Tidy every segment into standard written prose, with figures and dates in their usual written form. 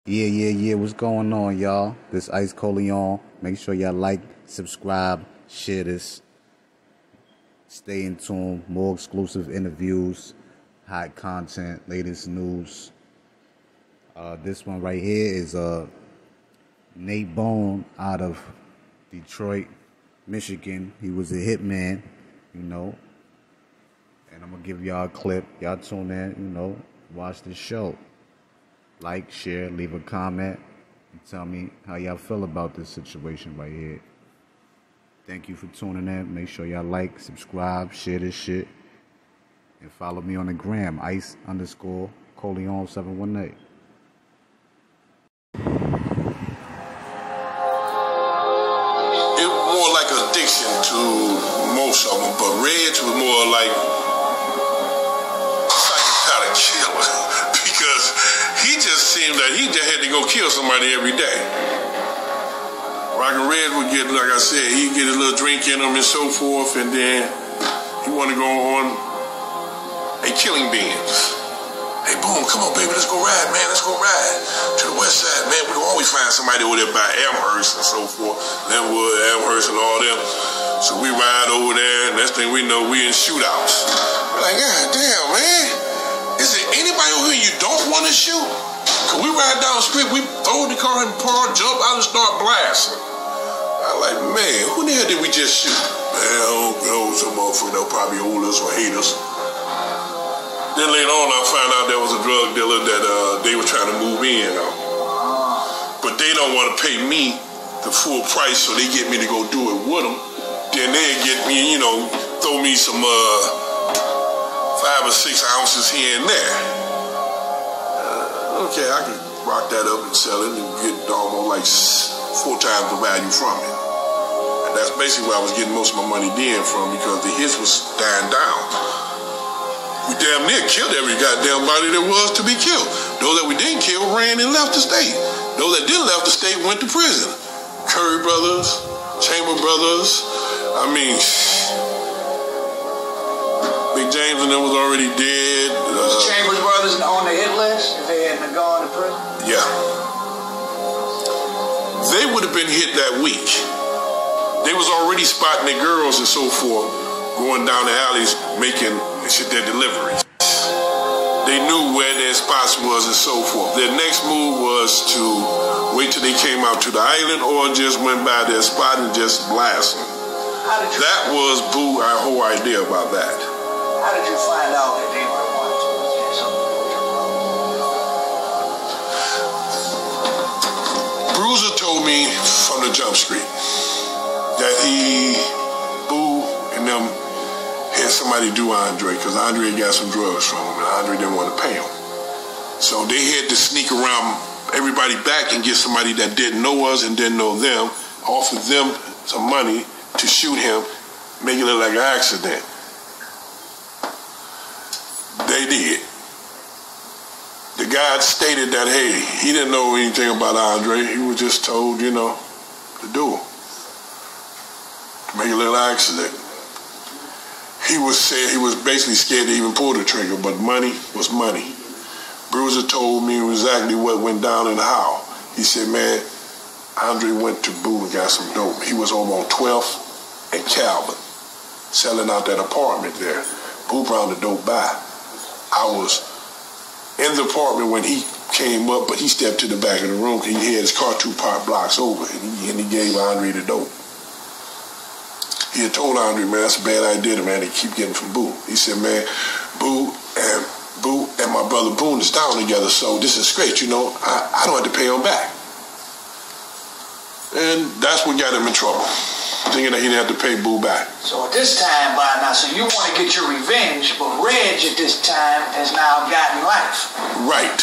Yeah. What's going on, y'all? This Ice Coleon. Make sure y'all like, subscribe, share this. Stay in tune. More exclusive interviews, hot content, latest news. This one right here is Nate Boone out of Detroit, Michigan. He was a hitman, And I'm going to give y'all a clip. Y'all tune in, watch the show. Like, share, leave a comment, and tell me how y'all feel about this situation right here. Thank you for tuning in. Make sure y'all like, subscribe, share this shit, and follow me on the gram, ice_Coleon718. It was more like addiction to most of them, but Reg was more like psychotic killer because he just seemed that he just had to go kill somebody every day. Rockin' Red would get, like I said, he'd get a little drink in him and so forth, and then he want to go on a killing binge. Hey, Boone, come on, baby, let's go ride, man. Let's go ride to the west side, man. We can always find somebody over there by Amherst and so forth. Linwood, Amherst, and all them. So we ride over there, and next thing we know, we in shootouts. We're like, God damn, man. Is there anybody over here you don't want to shoot? Cause we ride down the street, we throw the car in park, jump out and start blasting. I'm like, man, who the hell did we just shoot? Man, I don't know, some motherfucker that probably owe us or hate us. Then later on, I found out there was a drug dealer that they were trying to move in on. But they don't want to pay me the full price, so they get me to go do it with them. Then they get me, throw me some 5 or 6 ounces here and there. Okay, I can rock that up and sell it and get almost like 4 times the value from it. And that's basically where I was getting most of my money then from, because the hits was dying down. We damn near killed every goddamn body there was to be killed. Those that we didn't kill ran and left the state. Those that didn't left the state went to prison. Curry brothers, Chamber brothers. I mean, Big James and them was already dead. Was Chambers brothers on the hit list if they hadn't gone to prison? Yeah. They would have been hit that week. They was already spotting the girls and so forth, going down the alleys making their deliveries. They knew where their spots was and so forth. Their next move was to wait till they came out to the island or just went by their spot and just blast them. That was Boo, our whole idea about that. How did you find out that they were wanting to? Bruiser told me from the jump street that Boo and them had somebody do Andre, because Andre got some drugs from him, and Andre didn't want to pay him. So they had to sneak around everybody back and get somebody that didn't know us and didn't know them, offer them some money to shoot him, make it look like an accident. They did. The guy stated that, hey, he didn't know anything about Andre. He was just told, to do it. To make it look like an accident. He was basically scared to even pull the trigger, but money was money. Bruiser told me exactly what went down and how. He said, man, Andre went to Boone and got some dope. He was over on 12th and Calvin, selling out that apartment there. Boo brought the dope by. I was in the apartment when he came up, but he stepped to the back of the room. He had his car 2 blocks over, and he gave Andre the dope. He had told Andre, man, that's a bad idea, man. They keep getting from Boo. He said, man, Boo and my brother Boone is down together, so this is great, I don't have to pay him back. And that's what got him in trouble, thinking that he didn't have to pay Boo back. So at this time, by now, so you want to get your revenge, but Reg at this time has now gotten life. Right.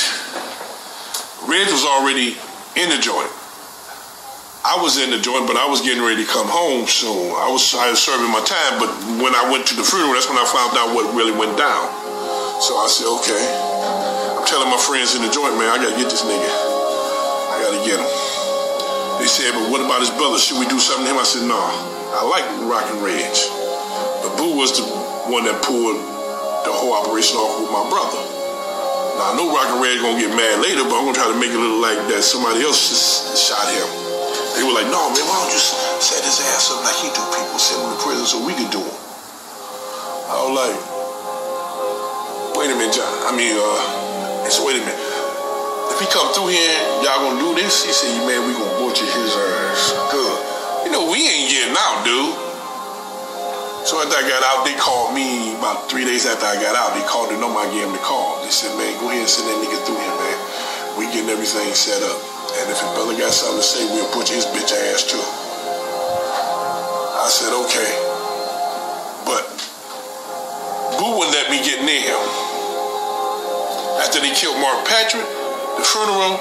Reg was already in the joint. I was in the joint, but I was getting ready to come home soon. I was serving my time, but when I went to the funeral, that's when I found out what really went down. So I said, okay. I'm telling my friends in the joint, man, I got to get this nigga. I got to get him. They said, but what about his brother? Should we do something to him? I said, no. I like rockin' Reg. But Boo was the one that pulled the whole operation off with my brother. Now, I know Rockin' Red's gonna get mad later, but I'm gonna try to make it look like that somebody else just shot him. They were like, no, man, why don't you set his ass up like he do people, send him to prison so we could do him. I was like, wait a minute, John. I said, wait a minute. If he come through here, y'all gonna do this? He said, man, we gonna butcher his ass. Good. You know, we ain't getting out, dude. So after I got out, they called me about 3 days after I got out. They called the number, I gave them the call. They said, man, go ahead and send that nigga through here, man. We getting everything set up. And if his brother got something to say, we'll butcher his bitch ass too. I said, okay. But Boone wouldn't let me get near him. After they killed Mark Patrick, the funeral,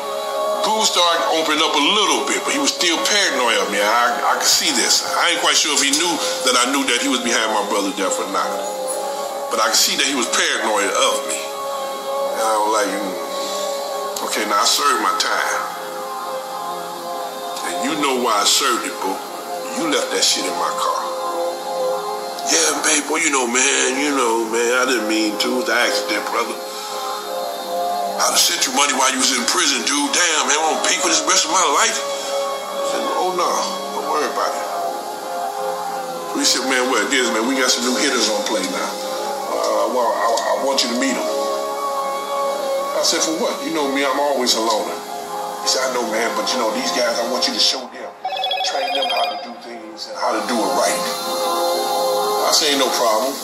Boone started opening up a little bit, but he was still paranoid of me. I could see this. I ain't quite sure if he knew that I knew that he was behind my brother's death or not. But I could see that he was paranoid of me. And I was like, okay, now I served my time. And you know why I served it, boo. You left that shit in my car. Yeah, babe, boy, man, I didn't mean to. It was an accident, brother. I'd have sent you money while you was in prison, dude. Damn, man, I'm gonna pay for this rest of my life. I said, oh, no, don't worry about it. We said, man, what it is, man, we got some new hitters on play now. I want you to meet them. I said, for what? You know me, I'm always a loner. He said, I know, man, but these guys, I want you to show them, train them how to do things and how to do it right. I said, ain't no problem.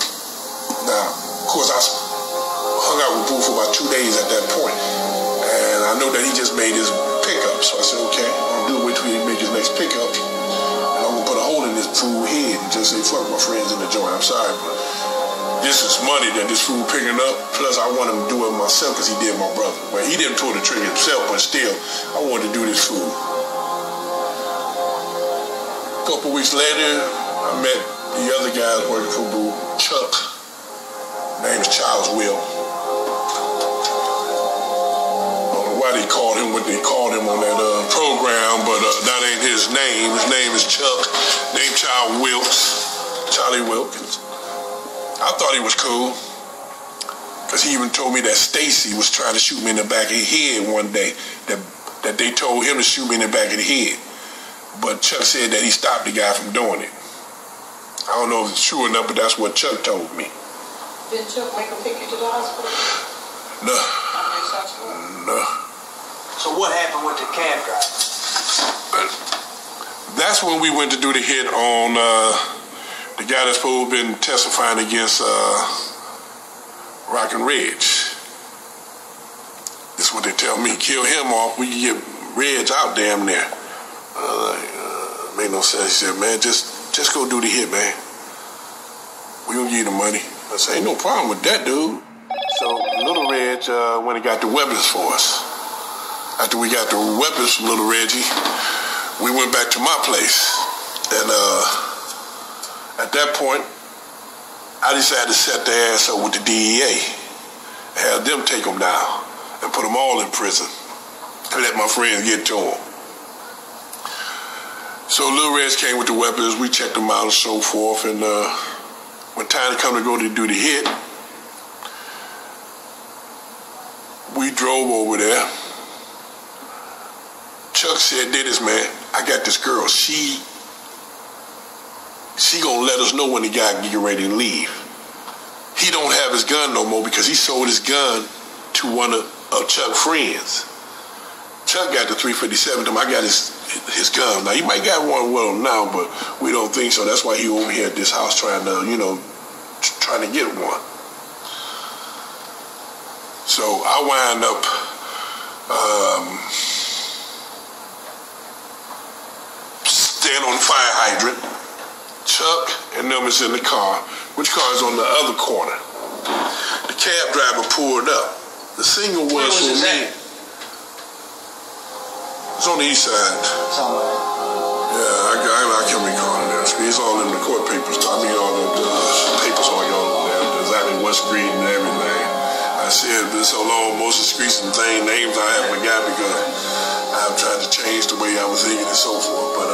Now, of course, I hung out with Boone for about 2 days at that point, and I know that he just made his pickup, so I said, okay, I'm gonna do it, wait till he make his next pickup, and I'm gonna put a hole in this fool head and just say, fuck my friends in the joint, I'm sorry, but this is money that this fool picking up, plus I want him to do it myself because he did my brother. Well, he didn't pull the trigger himself, but still, I wanted to do this fool. A couple weeks later, I met the other guys working for Boone, Chuck. Name's Charles Will. Why they called him what they called him on that program, but that ain't his name. His name is Chuck. Named Charlie Wilkins. I thought he was cool, because he even told me that Stacy was trying to shoot me in the back of the head one day, that they told him to shoot me in the back of the head. But Chuck said that he stopped the guy from doing it. I don't know if it's true enough, but that's what Chuck told me. Did Chuck make him take you to the hospital? No. No. So what happened with the cab driver? That's when we went to do the hit on the guy that's supposed to have been testifying against Rockin' Reg. This is what they tell me. Kill him off, we can get Reg out damn near. Made no sense. He said, man, just go do the hit, man. We gonna give you the money. I said, ain't no problem with that, dude. So Little Reg went and got the weapons for us. After we got the weapons from Little Reggie, we went back to my place. And at that point, I decided to set their ass up with the DEA. Have them take them down and put them all in prison and let my friends get to them. So Little Reg came with the weapons. We checked them out and so forth. And when time to come to go to do the hit, we drove over there. Chuck said, Dennis, man, I got this girl. She gonna let us know when the guy can get ready to leave. He don't have his gun no more because he sold his gun to one of Chuck's friends. Chuck got the .357. I got his gun. Now, he might got one with him now, but we don't think so. That's why he over here at this house trying to get one. So I wind up stand on the fire hydrant. Chuck and them is in the car. Which car is on the other corner? The cab driver pulled up. The signal was for me. It's on the east side. Somewhere. Yeah, I can't recall it. It's all in the court papers. I mean, all the papers on there. Exactly what street and everything. I said this so long, most of the streets and names I haven't got because I've tried to change the way I was thinking and so forth. But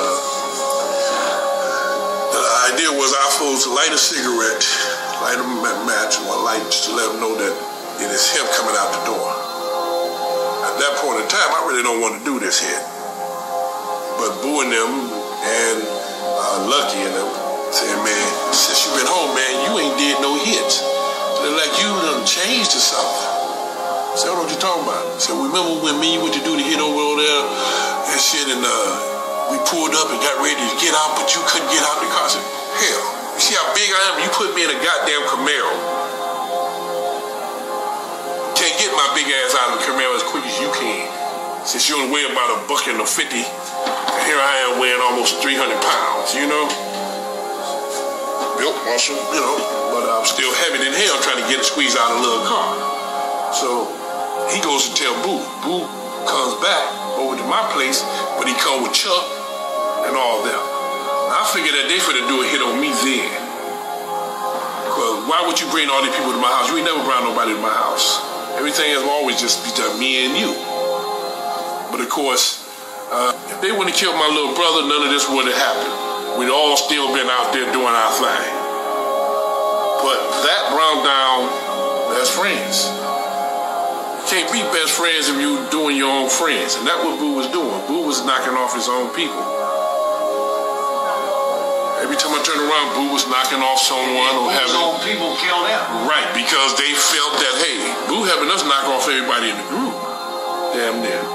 the idea was I was supposed to light a cigarette, light a match, or a light just to let them know that it is him coming out the door. that point in time, I really don't want to do this hit. But Boone and them and Lucky and them said, man, since you been home, man, you ain't did no hits. They're like, you done changed or something. I said, what you talking about? I said, remember when me and you went to do the hit over there and shit, and we pulled up and got ready to get out, but you couldn't get out the car? I said, hell, you see how big I am? You put me in a goddamn Camaro. Can't get my big ass out of the Camaro as quick as you can. Since you only weigh about $150, and here I am weighing almost 300 pounds, you know? Built muscle, you know, but I'm still heavy than hell trying to get it squeezed out of a little car. So he goes to tell Boo. Boo comes back over to my place, but he come with Chuck and all them. I figured that they finna do a hit on me then. Because why would you bring all these people to my house? You ain't never brought nobody to my house. Everything has always just be done me and you. But of course, if they wouldn't have killed my little brother, none of this would have happened. We'd all still been out there doing our thing. But that brought down best friends. You can't be best friends if you doing your own friends. And that's what Boo was doing. Boo was knocking off his own people. Every time I turn around, Boo was knocking off someone or having... His own people killed him. Right, because they felt that, hey, Boo having us knock off everybody in the group. Damn near.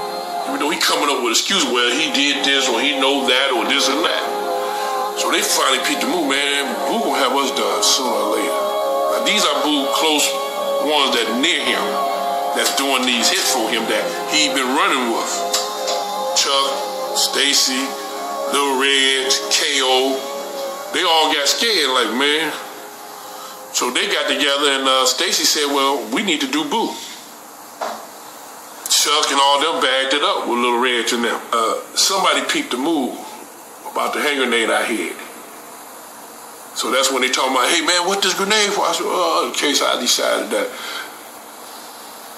Even though he coming up with excuses, well, he did this or he know that or this and that. So they finally peeped the move, man. Boo gonna have us done sooner or later. Now, these are Boo close ones that near him, that's doing these hits for him that he been running with. Chuck, Stacy, Lil Reg, KO. They all got scared, like, man. So they got together and Stacy said, well, we need to do Boo. Chuck and all them bagged it up with Lil Reg and them. Somebody peeped the move about the hand grenade I hid. So that's when they talking about, hey man, what this grenade for? I said, in case I decided that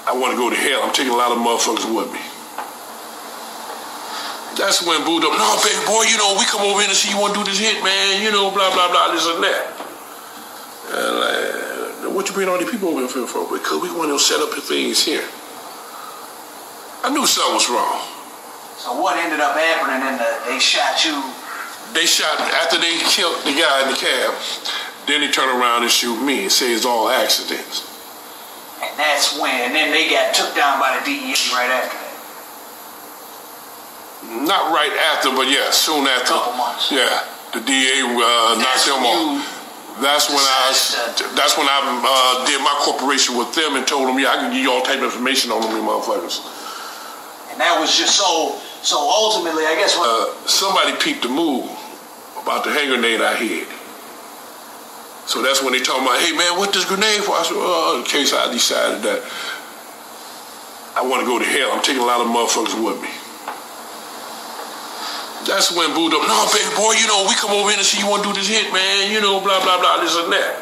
I want to go to hell, I'm taking a lot of motherfuckers with me. That's when Boo up, no baby boy, you know, we come over in and see you want to do this hit, man, you know, blah, blah, blah, this and that. And like, what you bring all these people over here for? Because we want to set up the things here. I knew something was wrong. So what ended up happening in they shot you? They shot, after they killed the guy in the cab, then they turned around and shoot me and say it's all accidents. And that's when, and then they got took down by the DEA right after that. Not right after, but yeah, soon after. A couple months. Yeah, the DA knocked them off. That's when I did my corporation with them and told them, yeah, I can give you all type of information on them, you motherfuckers. And that was just so ultimately, I guess what... somebody peeped the move about the hand grenade I hid. So that's when they talking about, hey man, what this grenade for? I said, in case I decided that I want to go to hell, I'm taking a lot of motherfuckers with me. That's when Boo up, no baby boy, you know, we come over in and see you want to do this hit, man, you know, blah, blah, blah, this and that.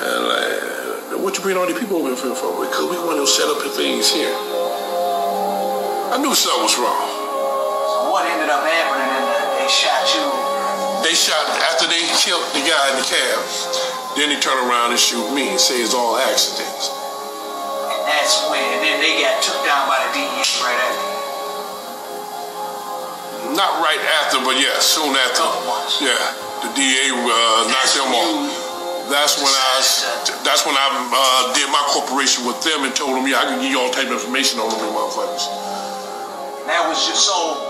And like, what you bring all these people over here for? Because we want to set up the things here. I knew something was wrong. So what ended up happening in they shot you? They shot, after they killed the guy in the cab, then they turned around and shoot me and say it's all accidents. And that's when, and then they got took down by the DEA right after. Not right after, but yeah, soon after. Yeah, the DA knocked them off. That's when I did my corporation with them and told them, yeah, I can give you all type of information on them, motherfuckers. And that was just so